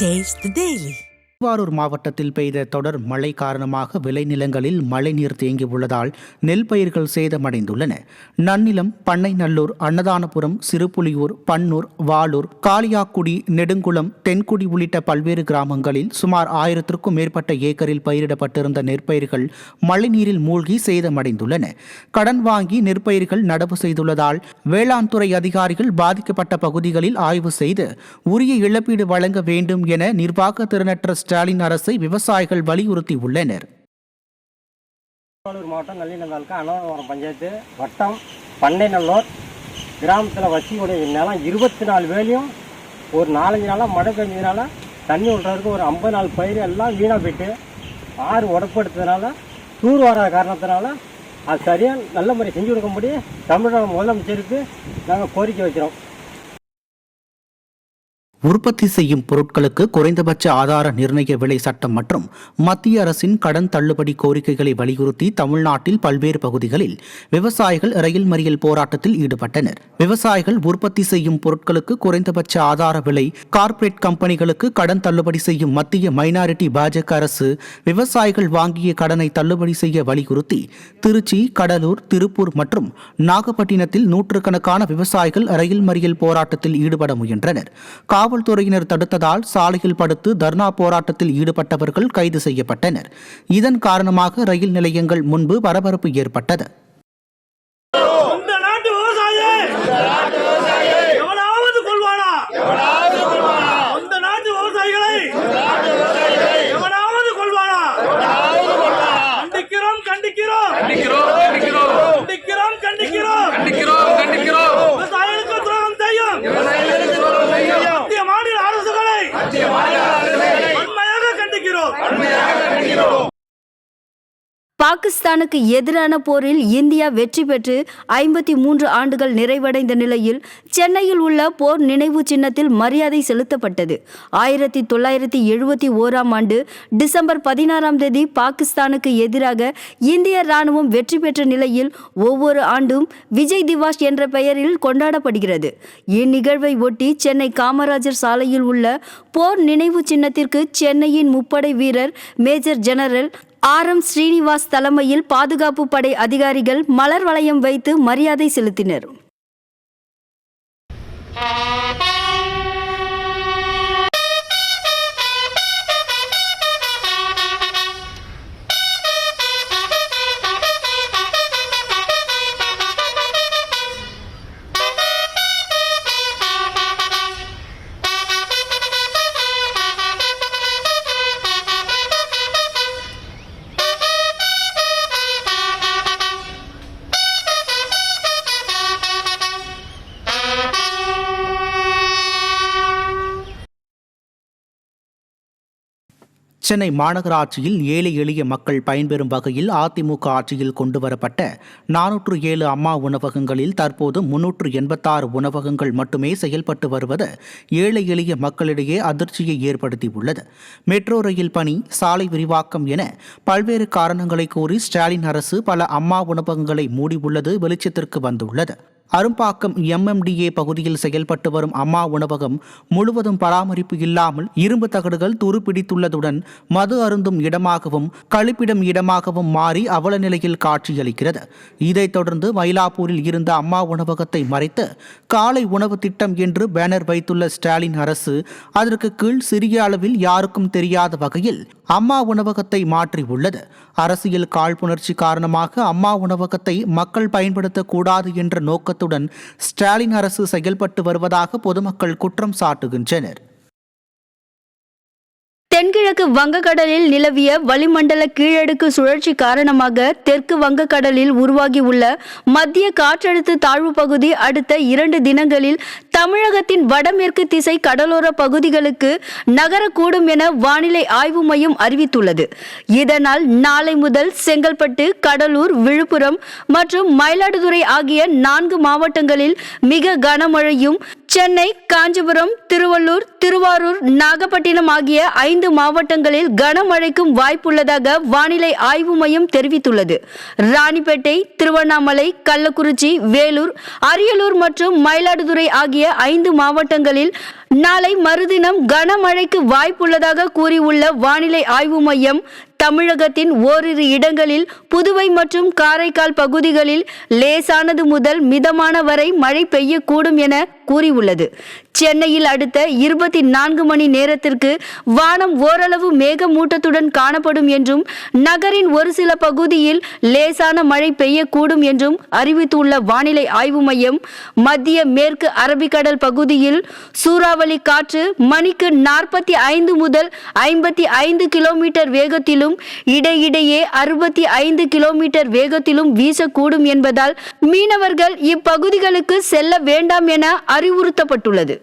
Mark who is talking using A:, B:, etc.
A: Taste the Daily.
B: Thiruvarur மாவட்டத்தில் பெய்த தொடர் மழை காரணமாக விளைநிலங்களில் மழைநீர் தேங்கியுள்ளதால் நெல் பயிர்கள் சேதமடைந்துள்ளன. நன்னிலம், பண்ணைநல்லூர், அன்னதானபுரம், சிறுபுலியூர், பன்னூர், வாளூர், காளியாக்குடி, நெடுங்குளம், தென்குடி உள்ளிட்ட பல்வேறு கிராமங்களில் சுமார் 1000க்கும் மேற்பட்ட ஏக்கரில் பயிரிடப்பட்டிருந்த நெற்பயிர்கள் மழைநீரில் மூழ்கி சேதமடைந்துள்ளன. கடன் வாங்கி நெற்பயிர்கள் நடவு செய்துள்ளதால் வேளாண் துறை அதிகாரிகள் பாதிக்கப்பட்ட பகுதிகளில் ஆய்வு செய்து உரிய இழப்பீடு வழங்க வேண்டும் என நிர்வாக திறனற்ற ஸ்டாலின் அரசை விவசாயிகள் வலியுறுத்தியுள்ளனர்.
C: திருவாரூர் மாவட்டம் நல்லிலம் தாலுகா அன்னதானபுரம் பஞ்சாயத்து வட்டம் பண்ணைநல்லூர் கிராமத்தில் வசிக்கூடிய நிலம் 24 வேலையும் ஒரு 4-5 நாளாக மழை பெஞ்சதுனால தண்ணி விட்றதுக்கு ஒரு 50 நாள் பயிர் எல்லாம் வீணாக போயிட்டு ஆறு உடப்படுத்ததுனால தூர் வராத காரணத்தினால அது சரியாக நல்ல முறை செஞ்சு கொடுக்கும்படி தமிழக முதலமைச்சருக்கு நாங்கள் கோரிக்கை வைக்கிறோம்.
B: உற்பத்தி செய்யும் பொருட்களுக்கு குறைந்தபட்ச ஆதார நிர்ணய விலை சட்டம் மற்றும் மத்திய அரசின் கடன் தள்ளுபடி கோரிக்கைகளை வலியுறுத்தி தமிழ்நாட்டில் பல்வேறு பகுதிகளில் விவசாயிகள் ரயில் மறியல் போராட்டத்தில் ஈடுபட்டனர். விவசாயிகள் உற்பத்தி செய்யும் பொருட்களுக்கு குறைந்தபட்ச ஆதார விலை, கார்ப்பரேட் கம்பெனிகளுக்கு கடன் தள்ளுபடி செய்யும் மத்திய மைனாரிட்டி பாஜக அரசு விவசாயிகள் வாங்கிய கடனை தள்ளுபடி செய்ய வலியுறுத்தி திருச்சி, கடலூர், திருப்பூர் மற்றும் நாகப்பட்டினத்தில் நூற்றுக்கணக்கான விவசாயிகள் ரயில் மறியல் போராட்டத்தில் ஈடுபட முயன்றனர். காவல்துறையினர் தடுத்ததால் சாலையில் படுத்து தர்ணா போராட்டத்தில் ஈடுபட்டவர்கள் கைது செய்யப்பட்டனர். இதன் காரணமாக ரயில் நிலையங்கள் முன்பு பரபரப்பு ஏற்பட்டது.
D: பாகிஸ்தானுக்கு எதிரான போரில் இந்தியா வெற்றி பெற்று 53 ஆண்டுகள் நிறைவடைந்த நிலையில் சென்னையில் உள்ள போர் நினைவு சின்னத்தில் மரியாதை செலுத்தப்பட்டது. 1971ஆம் ஆண்டு டிசம்பர் 16ஆம் தேதி பாகிஸ்தானுக்கு எதிராக இந்திய ராணுவம் வெற்றி பெற்ற நிலையில் ஒவ்வொரு ஆண்டும் விஜய் திவாஸ் என்ற பெயரில் கொண்டாடப்படுகிறது. இந்நிகழ்வை ஒட்டி சென்னை காமராஜர் சாலையில் உள்ள போர் நினைவு சின்னத்திற்கு சென்னையின் முப்படை வீரர் மேஜர் ஜெனரல் RM ஸ்ரீனிவாஸ் தலைமையில் பாதுகாப்பு படை அதிகாரிகள் மலர் வளையம் வைத்து மரியாதை செலுத்தினர்.
B: சென்னை மாநகராட்சியில் ஏழை எளிய மக்கள் பயன்பெறும் வகையில் அதிமுக ஆட்சியில் கொண்டுவரப்பட்ட 407 அம்மா உணவகங்களில் தற்போது 386 உணவகங்கள் மட்டுமே செயல்பட்டு வருவது ஏழை எளிய மக்களிடையே அதிர்ச்சியை ஏற்படுத்தியுள்ளது. மெட்ரோ ரயில் பணி, சாலை விரிவாக்கம் என பல்வேறு காரணங்களை கூறி ஸ்டாலின் அரசு பல அம்மா உணவகங்களை மூடியுள்ளது வெளிச்சத்திற்கு வந்துள்ளது. அரும்பாக்கம் MMDA பகுதியில் செயல்பட்டு வரும் அம்மா உணவகம் முழுவதும் பராமரிப்பு இல்லாமல் இரும்பு தகடுகள் துருப்பிடித்துள்ளதுடன் மது அருந்தும் இடமாகவும் கழிப்பிடம் இடமாகவும் மாறி அவல நிலையில் காட்சியளிக்கிறது. இதைத் தொடர்ந்து மயிலாப்பூரில் இருந்த அம்மா உணவகத்தை மறைத்து காலை உணவு திட்டம் என்று பேனர் வைத்துள்ள ஸ்டாலின் அரசு அதற்கு கீழ் சிறிய அளவில் யாருக்கும் தெரியாத வகையில் அம்மா உணவகத்தை மாற்றியுள்ளது. அரசியல் காழ்ப்புணர்ச்சி காரணமாக அம்மா உணவகத்தை மக்கள் பயன்படுத்தக்கூடாது என்ற நோக்கத்துடன் ஸ்டாலின் அரசு செயல்பட்டு வருவதாக பொதுமக்கள் குற்றம் சாட்டுகின்றனர்.
D: தென்கிழக்கு வங்கக்கடலில் நிலவிய வளிமண்டல கீழடுக்கு சுழற்சி காரணமாக தெற்கு வங்கக்கடலில் உருவாகியுள்ள மத்திய காற்றழுத்த தாழ்வு பகுதி அடுத்த 2 தினங்களில் தமிழகத்தின் வடமேற்கு திசை கடலோர பகுதிகளுக்கு நகரக்கூடும் என வானிலை ஆய்வு மையம் அறிவித்துள்ளது. இதனால் நாளை முதல் செங்கல்பட்டு, கடலூர், விழுப்புரம் மற்றும் மயிலாடுதுறை ஆகிய 4 மாவட்டங்களில் மிக கனமழையும், சென்னை, காஞ்சிபுரம், திருவள்ளூர், திருவாரூர், நாகப்பட்டினம் ஆகிய 5 மாவட்டங்களில் கனமழைக்கும் வாய்ப்புள்ளதாக வானிலை ஆய்வு மையம் தெரிவித்துள்ளது. ராணிப்பேட்டை, திருவண்ணாமலை, கள்ளக்குறிச்சி, வேலூர், அரியலூர் மற்றும் மயிலாடுதுறை ஆகிய 5 மாவட்டங்களில் நாளை மறுதினம் கனமழைக்கு வாய்ப்புள்ளதாக கூறியுள்ள வானிலை ஆய்வு மையம், தமிழகத்தின் ஓரிரு இடங்களில், புதுவை மற்றும் காரைக்கால் பகுதிகளில் லேசானது முதல் மிதமான வரை மழை பெய்யக்கூடும் என கூறியுள்ளது. சென்னையில் அடுத்த 24 மணி நேரத்திற்கு வானம் ஓரளவு மேகமூட்டத்துடன் காணப்படும் என்றும், நகரின் ஒரு சில பகுதியில் லேசான மழை பெய்யக்கூடும் என்றும் அறிவித்துள்ள வானிலை ஆய்வு மையம், மத்திய மேற்கு அரபிக்கடல் பகுதியில் சூறாவளி காற்று மணிக்கு 45 முதல் 55 கிலோமீட்டர் வேகத்திலும், இடையிடையே 65 கிலோமீட்டர் வேகத்திலும் வீசக்கூடும் என்பதால் மீனவர்கள் இப்பகுதிகளுக்கு செல்ல வேண்டாம் என அறிவுறுத்தப்பட்டுள்ளது.